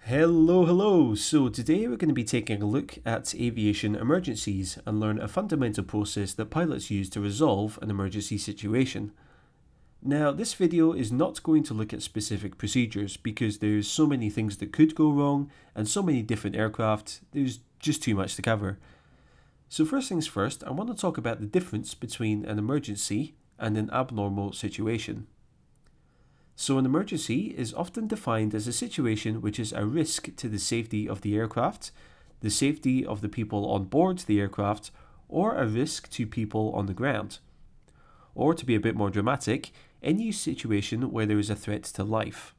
Hello. So today we're going to be taking a look at aviation emergencies and learn a fundamental process that pilots use to resolve an emergency situation. Now, this video is not going to look at specific procedures because there's so many things that could go wrong and so many different aircraft, there's just too much to cover. So first things first, I want to talk about the difference between an emergency and an abnormal situation. So an emergency is often defined as a situation which is a risk to the safety of the aircraft, the safety of the people on board the aircraft, or a risk to people on the ground. Or to be a bit more dramatic, any situation where there is a threat to life.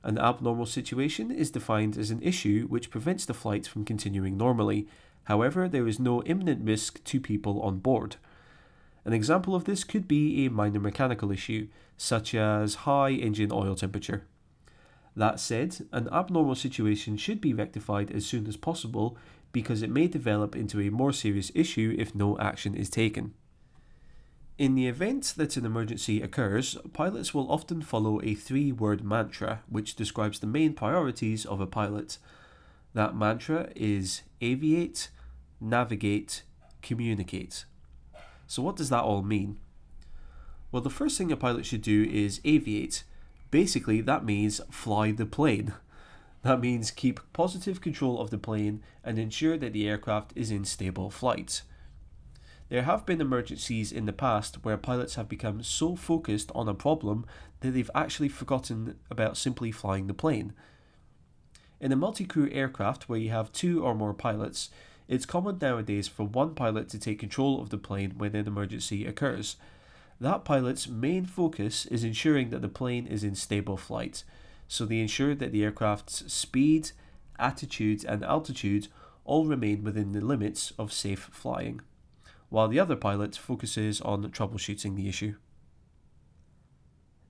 An abnormal situation is defined as an issue which prevents the flight from continuing normally. However, there is no imminent risk to people on board. An example of this could be a minor mechanical issue, such as high engine oil temperature. That said, an abnormal situation should be rectified as soon as possible because it may develop into a more serious issue if no action is taken. In the event that an emergency occurs, pilots will often follow a 3-word mantra which describes the main priorities of a pilot. That mantra is aviate, navigate, communicate. So what does that all mean? Well, the first thing a pilot should do is aviate. Basically, that means fly the plane. That means keep positive control of the plane and ensure that the aircraft is in stable flight. There have been emergencies in the past where pilots have become so focused on a problem that they've actually forgotten about simply flying the plane. In a multi-crew aircraft where you have 2 or more pilots, it's common nowadays for one pilot to take control of the plane when an emergency occurs. That pilot's main focus is ensuring that the plane is in stable flight, so they ensure that the aircraft's speed, attitude, and altitude all remain within the limits of safe flying, while the other pilot focuses on troubleshooting the issue.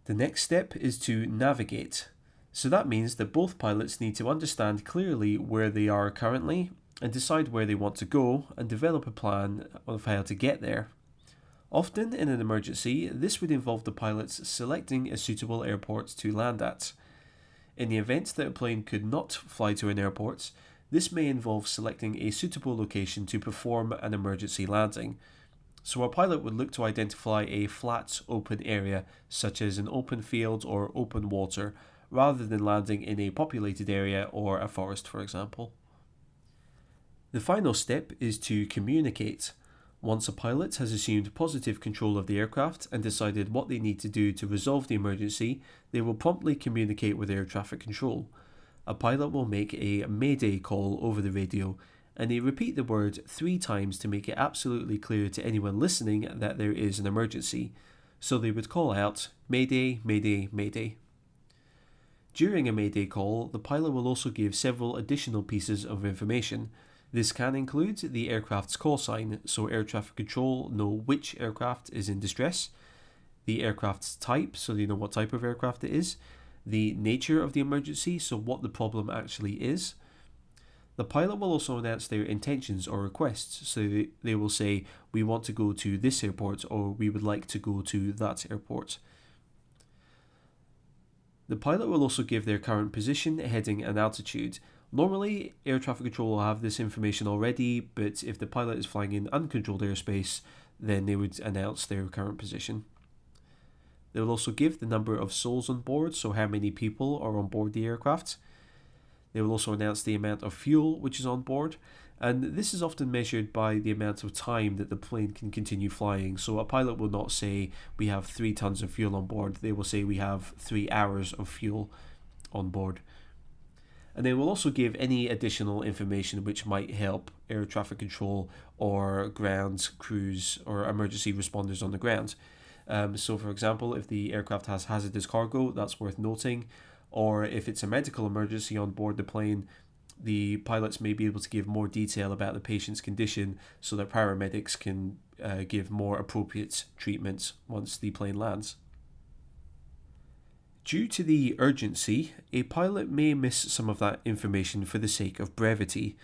The next step is to navigate. So that means that both pilots need to understand clearly where they are currently and decide where they want to go and develop a plan of how to get there. Often in an emergency, this would involve the pilots selecting a suitable airport to land at. In the event that a plane could not fly to an airport, this may involve selecting a suitable location to perform an emergency landing. So a pilot would look to identify a flat, open area, such as an open field or open water, rather than landing in a populated area or a forest, for example. The final step is to communicate. Once a pilot has assumed positive control of the aircraft and decided what they need to do to resolve the emergency, they will promptly communicate with air traffic control. A pilot will make a Mayday Call over the radio, and they repeat the word 3 times to make it absolutely clear to anyone listening that there is an emergency. So they would call out, Mayday, Mayday, Mayday. During a Mayday Call, the pilot will also give several additional pieces of information. This can include the aircraft's call sign, so air traffic control know which aircraft is in distress, the aircraft's type, so they know what type of aircraft it is, the nature of the emergency, so what the problem actually is. The pilot will also announce their intentions or requests, so they will say, we want to go to this airport or we would like to go to that airport. The pilot will also give their current position, heading and altitude. Normally, air traffic control will have this information already, but if the pilot is flying in uncontrolled airspace, then they would announce their current position. They will also give the number of souls on board, so how many people are on board the aircraft. They will also announce the amount of fuel which is on board, and this is often measured by the amount of time that the plane can continue flying. So a pilot will not say we have 3 tons of fuel on board, they will say we have 3 hours of fuel on board. And they will also give any additional information which might help air traffic control or ground crews or emergency responders on the ground. So for example, if the aircraft has hazardous cargo, that's worth noting, or if it's a medical emergency on board the plane, the pilots may be able to give more detail about the patient's condition so that paramedics can give more appropriate treatment once the plane lands. Due to the urgency, a pilot may miss some of that information for the sake of brevity.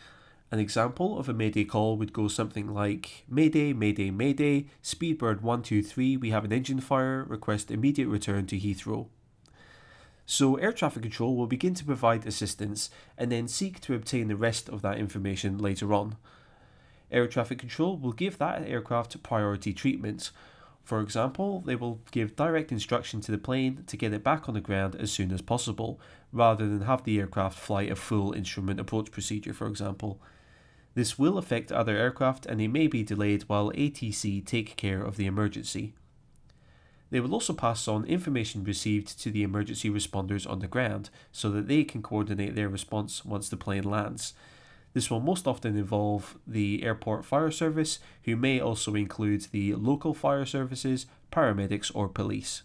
An example of a Mayday call would go something like, Mayday, Mayday, Mayday, Speedbird 123, we have an engine fire, request immediate return to Heathrow. So air traffic control will begin to provide assistance and then seek to obtain the rest of that information later on. Air traffic control will give that aircraft priority treatment. For example, they will give direct instruction to the plane to get it back on the ground as soon as possible, rather than have the aircraft fly a full instrument approach procedure, for example. This will affect other aircraft and they may be delayed while ATC take care of the emergency. They will also pass on information received to the emergency responders on the ground so that they can coordinate their response once the plane lands. This will most often involve the airport fire service, who may also include the local fire services, paramedics or police.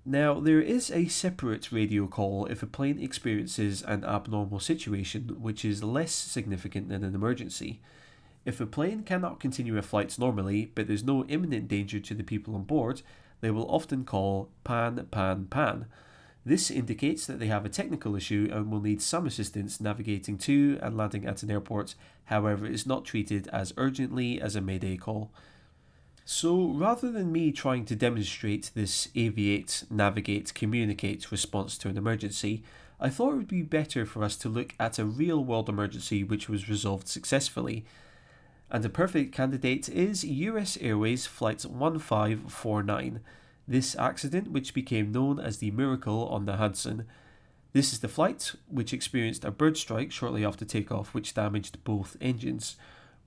Now, there is a separate radio call if a plane experiences an abnormal situation which is less significant than an emergency. If a plane cannot continue a flight normally, but there's no imminent danger to the people on board, they will often call pan, pan, pan. This indicates that they have a technical issue and will need some assistance navigating to and landing at an airport, however it is not treated as urgently as a Mayday call. So rather than me trying to demonstrate this aviate, navigate, communicate response to an emergency, I thought it would be better for us to look at a real world emergency which was resolved successfully. And a perfect candidate is US Airways Flight 1549. This accident, which became known as the Miracle on the Hudson. This is the flight which experienced a bird strike shortly after takeoff which damaged both engines.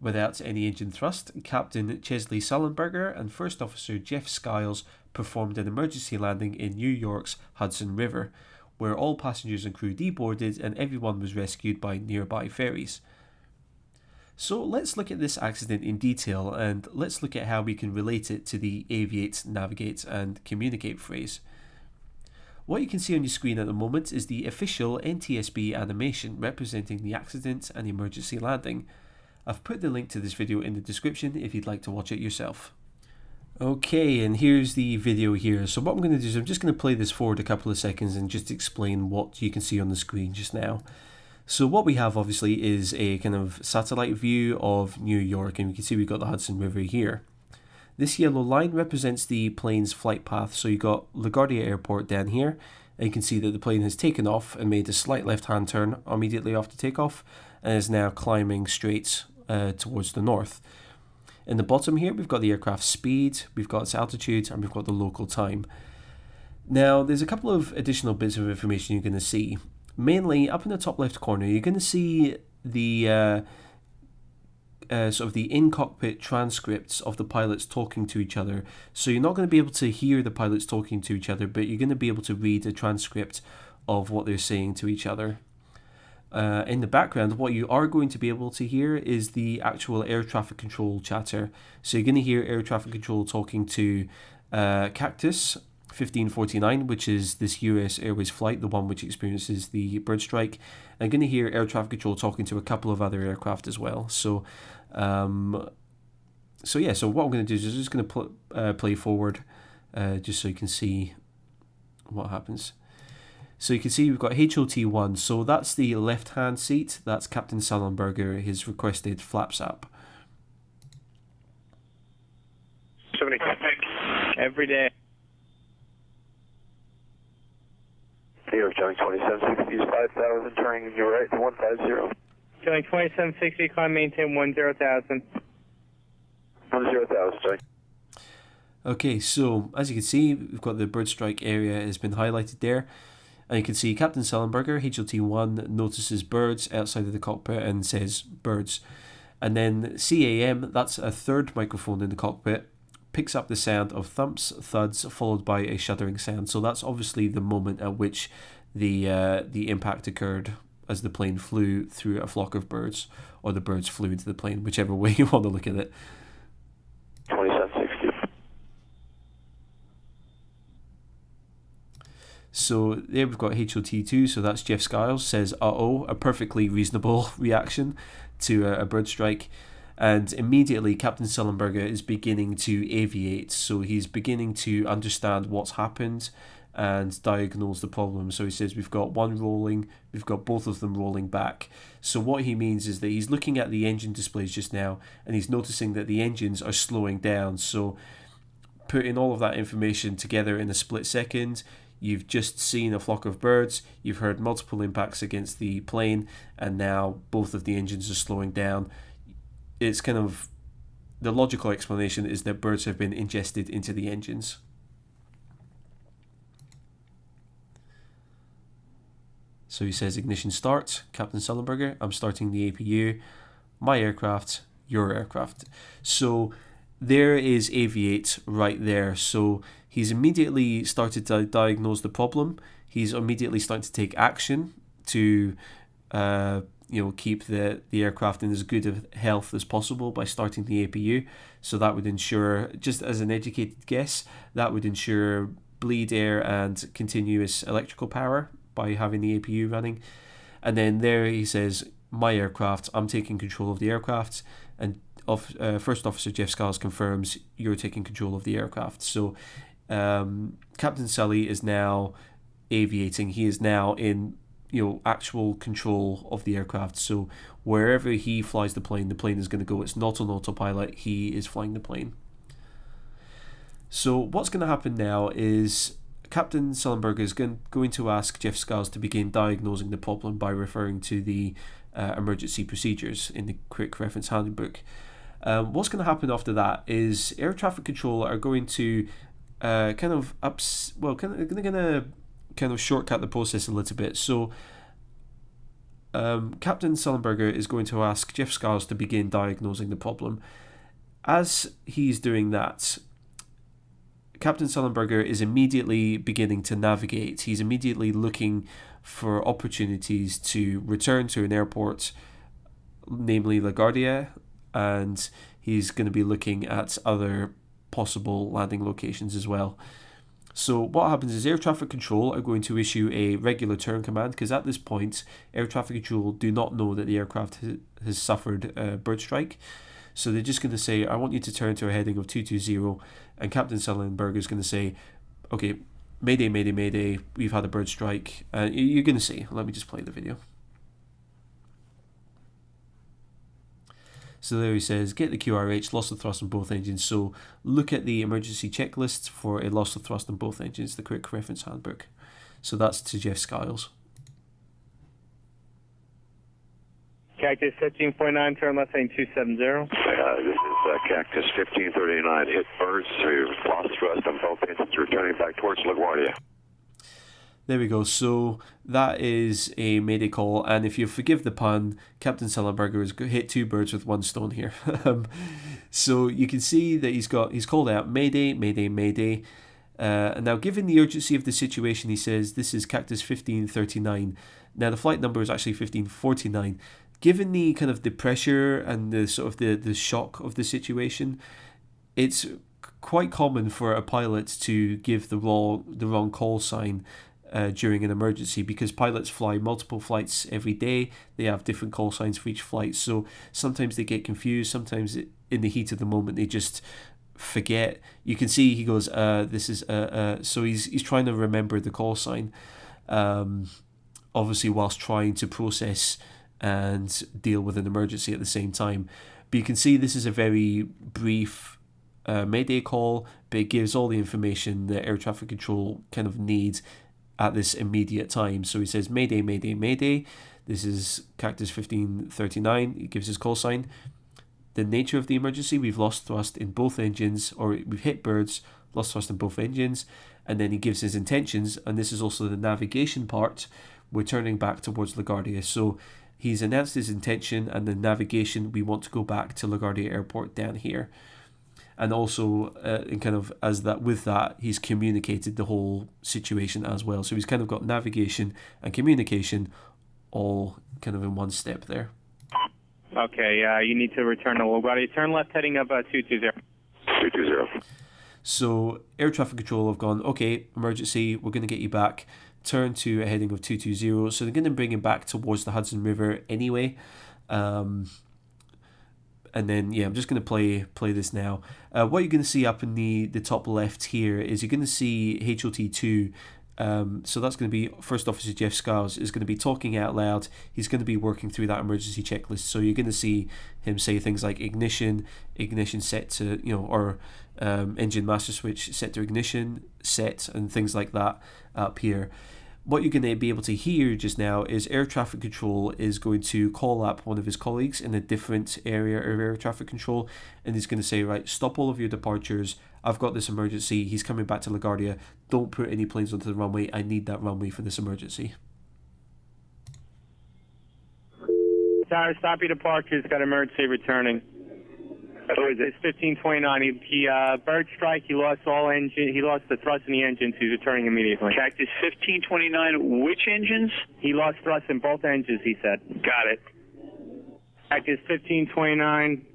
Without any engine thrust, Captain Chesley Sullenberger and First Officer Jeffery Skiles performed an emergency landing in New York's Hudson River, where all passengers and crew deboarded and everyone was rescued by nearby ferries. So let's look at this accident in detail and let's look at how we can relate it to the aviate, navigate and communicate phrase. What you can see on your screen at the moment is the official NTSB animation representing the accident and emergency landing. I've put the link to this video in the description if you'd like to watch it yourself. Okay, and here's the video here. So what I'm going to do is I'm just going to play this forward a couple of seconds and just explain what you can see on the screen just now. So what we have obviously is a kind of satellite view of New York, and you can see we've got the Hudson River here. This yellow line represents the plane's flight path. So you've got LaGuardia Airport down here, and you can see that the plane has taken off and made a slight left-hand turn immediately after takeoff and is now climbing straight towards the north. In the bottom here, we've got the aircraft's speed, we've got its altitude, and we've got the local time. Now, there's a couple of additional bits of information you're going to see. Mainly, up in the top left corner, you're going to see the sort of the in-cockpit transcripts of the pilots talking to each other. So you're not going to be able to hear the pilots talking to each other, but you're going to be able to read a transcript of what they're saying to each other. In the background, what you are going to be able to hear is the actual air traffic control chatter. So you're going to hear air traffic control talking to Cactus 1549, which is this US Airways flight, the one which experiences the bird strike. I'm going to hear air traffic control talking to a couple of other aircraft as well. So what I'm going to do is I'm just going to play forward just so you can see what happens. So you can see we've got HOT1, so that's the left-hand seat, that's Captain Sullenberger, his requested flaps up. 70. Every day. New York, Johnny 2760, use 5,000, turning your right to 150. Johnny 2760, climb maintain 10,000. 10,000, Johnny. Okay, so as you can see, we've got the bird strike area has been highlighted there. And you can see Captain Sullenberger, HLT1, notices birds outside of the cockpit and says birds. And then CAM, that's a third microphone in the cockpit, picks up the sound of thumps, thuds, followed by a shuddering sound. So that's obviously the moment at which the impact occurred as the plane flew through a flock of birds, or the birds flew into the plane, whichever way you want to look at it. 2760. So there we've got HOT2, so that's Jeff Skiles, says uh-oh, a perfectly reasonable reaction to a bird strike. And immediately Captain Sullenberger is beginning to aviate, so he's beginning to understand what's happened and diagnose the problem. So he says we've got one rolling, we've got both of them rolling back. So what he means is that he's looking at the engine displays just now and he's noticing that the engines are slowing down. So putting all of that information together in a split second, You've just seen a flock of birds, you've heard multiple impacts against the plane, and now both of the engines are slowing down. It's kind of, the logical explanation is that birds have been ingested into the engines. So he says, ignition start, Captain Sullenberger, I'm starting the APU, my aircraft, your aircraft. So there is Aviate right there. So he's immediately started to diagnose the problem. He's immediately starting to take action to keep the aircraft in as good of health as possible by starting the APU. So that would ensure, just as an educated guess, that would ensure bleed air and continuous electrical power by having the APU running. And then there he says, my aircraft, I'm taking control of the aircraft, and First Officer Jeff Skiles confirms you're taking control of the aircraft. So Captain Sully is now aviating. He is now in actual control of the aircraft. So wherever he flies the plane is going to go. It's not on autopilot. He is flying the plane. So what's going to happen now is Captain Sullenberger is going to ask Jeff Skiles to begin diagnosing the problem by referring to the emergency procedures in the Quick Reference Handbook. What's going to happen after that is air traffic control are going to kind of shortcut the process a little bit. So Captain Sullenberger is going to ask Jeff Skiles to begin diagnosing the problem. As he's doing that, Captain Sullenberger is immediately beginning to navigate. He's immediately looking for opportunities to return to an airport, namely LaGuardia, and he's going to be looking at other possible landing locations as well. So what happens is air traffic control are going to issue a regular turn command, because at this point air traffic control do not know that the aircraft has suffered a bird strike. So they're just going to say, I want you to turn to a heading of 220, and Captain Sullenberger is going to say, okay, Mayday, Mayday, Mayday, we've had a bird strike. You're going to see, let me just play the video. So there he says, get the QRH, loss of thrust on both engines. So look at the emergency checklists for a loss of thrust on both engines, the Quick Reference Handbook. So that's to Jeff Skiles. Cactus 15.9, turn left heading 270. This is Cactus 1539. Hit birds, so you've lost thrust on both engines, returning back towards LaGuardia. There we go. So that is a Mayday Call, and if you forgive the pun, Captain Sullenberger has hit two birds with one stone here. So you can see that he's called out Mayday, Mayday, Mayday. And now, given the urgency of the situation, he says this is Cactus 1539. Now the flight number is actually 1549. Given the kind of the pressure and the sort of the shock of the situation, it's quite common for a pilot to give the wrong call sign during an emergency, because pilots fly multiple flights every day. They have different call signs for each flight, so sometimes they get confused. Sometimes in the heat of the moment they just forget. You can see he goes, this is so he's trying to remember the call sign, obviously whilst trying to process and deal with an emergency at the same time. But you can see this is a very brief Mayday call, but it gives all the information that air traffic control kind of needs at this immediate time. So he says Mayday, Mayday, Mayday. This is Cactus 1539. He gives his call sign. The nature of the emergency: we've lost thrust in both engines, or we've hit birds, lost thrust in both engines. And then he gives his intentions, and this is also the navigation part. We're turning back towards LaGuardia. So he's announced his intention, and the navigation, we want to go back to LaGuardia Airport down here. And also, in kind of as that, with that, he's communicated the whole situation as well. So he's kind of got navigation and communication all kind of in one step there. Okay, you need to return to LaGuardia. Turn left heading up 220. 220. So air traffic control have gone, okay, emergency, we're going to get you back. Turn to a heading of 220. So they're going to bring him back towards the Hudson River anyway. And then, yeah, I'm just going to play this now. What you're going to see up in the top left here is you're going to see HOT2 So that's going to be First Officer Jeff Skiles is going to be talking out loud. He's going to be working through that emergency checklist. So you're going to see him say things like ignition set to, or engine master switch set to ignition, set, and things like that up here. What you're going to be able to hear just now is air traffic control is going to call up one of his colleagues in a different area of air traffic control, and he's going to say, right, stop all of your departures. I've got this emergency. He's coming back to LaGuardia. Don't put any planes onto the runway. I need that runway for this emergency. Sorry, stop your departures. Got emergency returning. Who is it? It's 1529. He bird strike. He lost He lost the thrust in the engines. He's returning immediately. Cactus 1529. Which engines? He lost thrust in both engines. He said. Got it. Cactus 1529.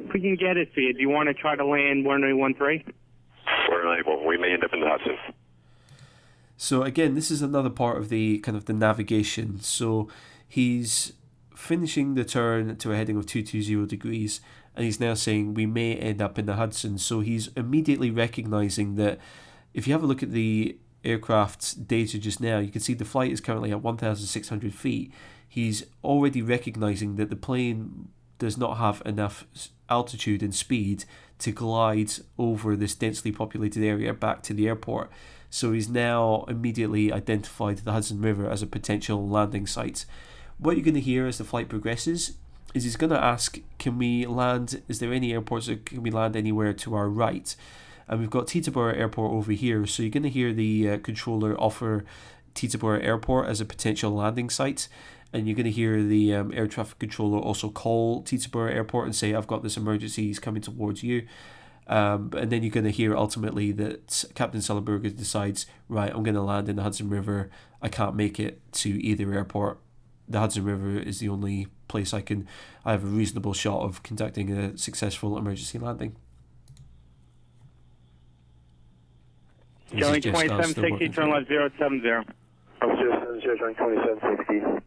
If we can get it for you, do you want to try to land 1013? We're unable. We may end up in the Hudson. So again, this is another part of the kind of the navigation. So he's finishing the turn to a heading of 220 degrees, and he's now saying we may end up in the Hudson. So he's immediately recognizing that if you have a look at the aircraft's data just now, you can see the flight is currently at 1,600 feet. He's already recognizing that the plane does not have enough altitude and speed to glide over this densely populated area back to the airport. So he's now immediately identified the Hudson River as a potential landing site. What you're going to hear as the flight progresses is he's going to ask, can we land, is there any airports that can we land anywhere to our right? And we've got Teterboro Airport over here, so you're going to hear the controller offer Teterboro Airport as a potential landing site, and you're going to hear the air traffic controller also call Teterboro Airport and say, I've got this emergency, he's coming towards you. And then you're going to hear ultimately that Captain Sullenberger decides, right, I'm going to land in the Hudson River, I can't make it to either airport. The Hudson River is the only place I have a reasonable shot of conducting a successful emergency landing. Showing 2760, turn left 070. 070, showing 2760.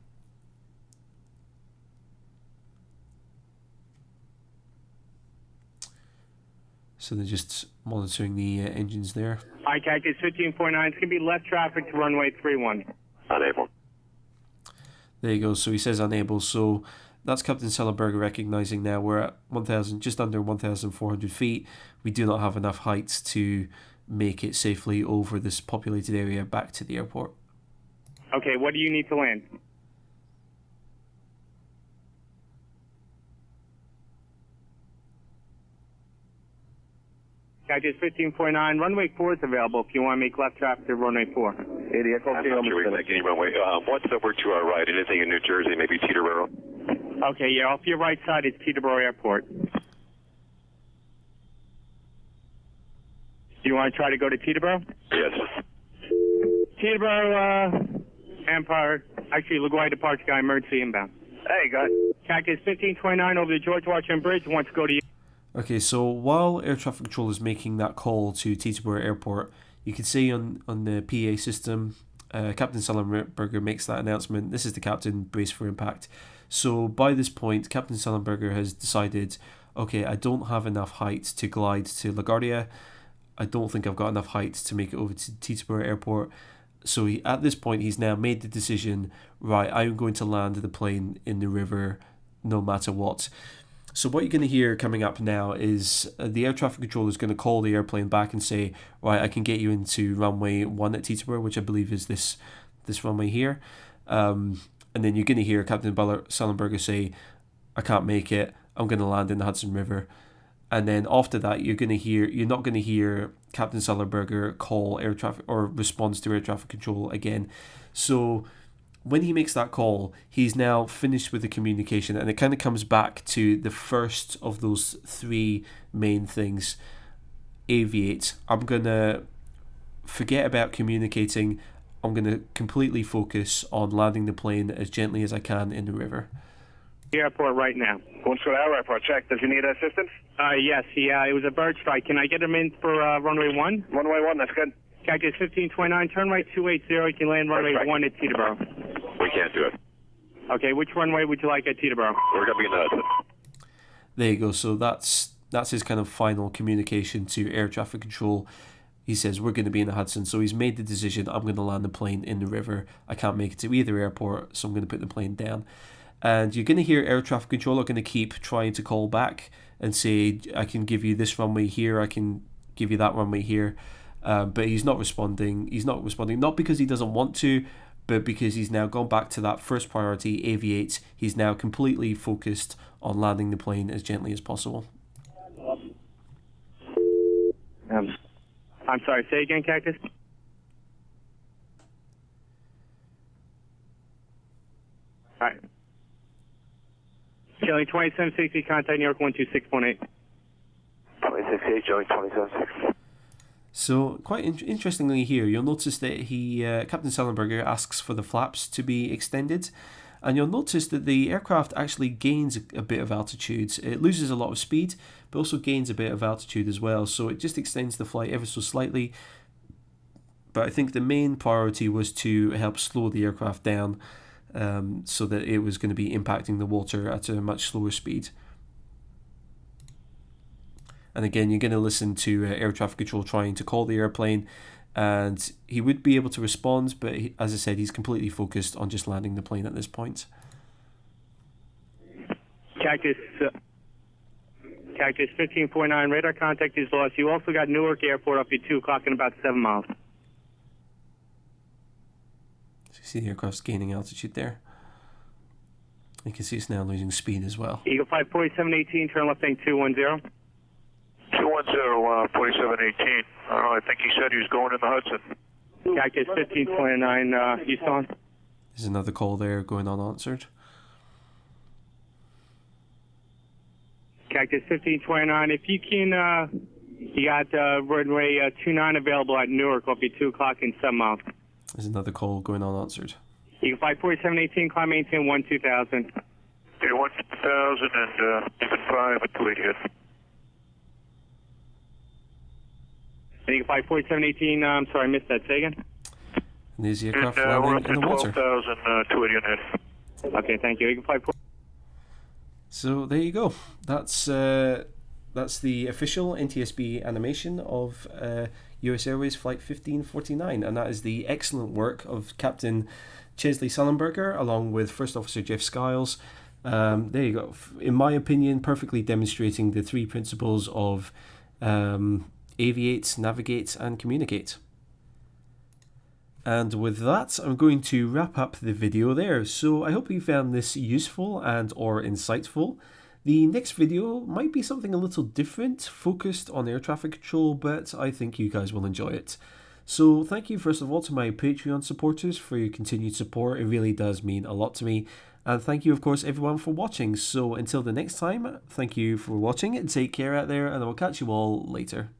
So they're just monitoring the engines there. Hi, Cactus 1549. It's going to be left traffic to runway 31. Unable. There you go. So he says unable. So that's Captain Sullenberger recognizing now we're at 1,000, just under 1,400 feet. We do not have enough height to make it safely over this populated area back to the airport. Okay, what do you need to land? Cactus 1549, runway 4 is available if you want to make left traffic to runway 4. I'm not sure we can make any runway. What's over to our right? Anything in New Jersey, maybe Teterboro? Okay, yeah, off your right side is Teterboro Airport. Do you want to try to go to Teterboro? Yes. Teterboro, Empire, actually, LaGuardia departure guy, emergency inbound. Hey, guys. Cactus 1529 over the George Washington Bridge, wants to go to you. Okay, so while air traffic control is making that call to Teterboro Airport, you can see on the PA system, Captain Sullenberger makes that announcement. This is the captain, brace for impact. So by this point, Captain Sullenberger has decided, okay, I don't have enough height to glide to LaGuardia. I don't think I've got enough height to make it over to Teterboro Airport. So at this point, he's now made the decision, right, I'm going to land the plane in the river no matter what. So what you're going to hear coming up now is the air traffic controller is going to call the airplane back and say, right, I can get you into runway 1 at Teterboro, which I believe is this runway here. And then you're going to hear Captain Sullenberger say, I can't make it, I'm going to land in the Hudson River. And then after that, you're not going to hear Captain Sullenberger call air traffic or response to air traffic control again. So when he makes that call, he's now finished with the communication, and it kind of comes back to the first of those three main things. Aviate. I'm going to forget about communicating. I'm going to completely focus on landing the plane as gently as I can in the river. Airport right now. Going to our airport, check. Does he need assistance? Yes, it was a bird strike. Can I get him in for runway 1? Runway 1, that's good. Cactus 1529, turn right 280, you can land runway 1 at Teterboro. We can't do it. Okay, which runway would you like at Teterboro? We're going to be in the Hudson. There you go. So that's his kind of final communication to air traffic control. he says, we're going to be in the Hudson, so he's made the decision, I'm going to land the plane in the river. I can't make it to either airport, so I'm going to put the plane down. And you're going to hear air traffic controller going to keep trying to call back and say, I can give you this runway here, I can give you that runway here. But he's not responding. He's not responding, not because he doesn't want to, but because he's now gone back to that first priority, Aviate. He's now completely focused on landing the plane as gently as possible. I'm sorry, say again, Cactus? All right. Charlie 2760, contact New York 126.8. 26.8, Joey 27.6. So, quite interestingly here, you'll notice that Captain Sullenberger asks for the flaps to be extended, and you'll notice that the aircraft actually gains a bit of altitude. It loses a lot of speed, but also gains a bit of altitude as well, so it just extends the flight ever so slightly. But I think the main priority was to help slow the aircraft down, so that it was going to be impacting the water at a much slower speed. And again, you're going to listen to air traffic control trying to call the airplane, and he would be able to respond, but as I said, he's completely focused on just landing the plane at this point. Cactus 15.9, radar contact is lost. You also got Newark Airport up at 2 o'clock in about 7 miles. So you see the aircraft's gaining altitude there. You can see it's now losing speed as well. Eagle Flight 4718, turn left bank 210. 210, 4718. I think he said he was going in the Hudson. Cactus 1529, Houston. There's another call there going unanswered. Cactus 1529, if you can, you got runway 29 available at Newark up at 2 o'clock in 7 miles. There's another call going unanswered. Eagle Flight 4718, climb maintain 12000. Okay, 12000 and even 5 at Tweed hit. Eagle Flight 4718, I'm sorry, I missed that. Say again? And there's the aircraft We're landing up in to the water. 12,000 Tweed hit. Okay, thank you. Eagle Flight 4. So there you go. That's the official NTSB animation of US Airways Flight 1549, and that is the excellent work of Captain Chesley Sullenberger along with First Officer Jeff Skiles. There you go. In my opinion, perfectly demonstrating the three principles of aviate, navigate, and communicate. And with that, I'm going to wrap up the video there. So I hope you found this useful and or insightful. The next video might be something a little different, focused on air traffic control, but I think you guys will enjoy it. So thank you first of all to my Patreon supporters for your continued support. It really does mean a lot to me. And thank you, of course, everyone for watching. So until the next time, thank you for watching and take care out there, and I will catch you all later.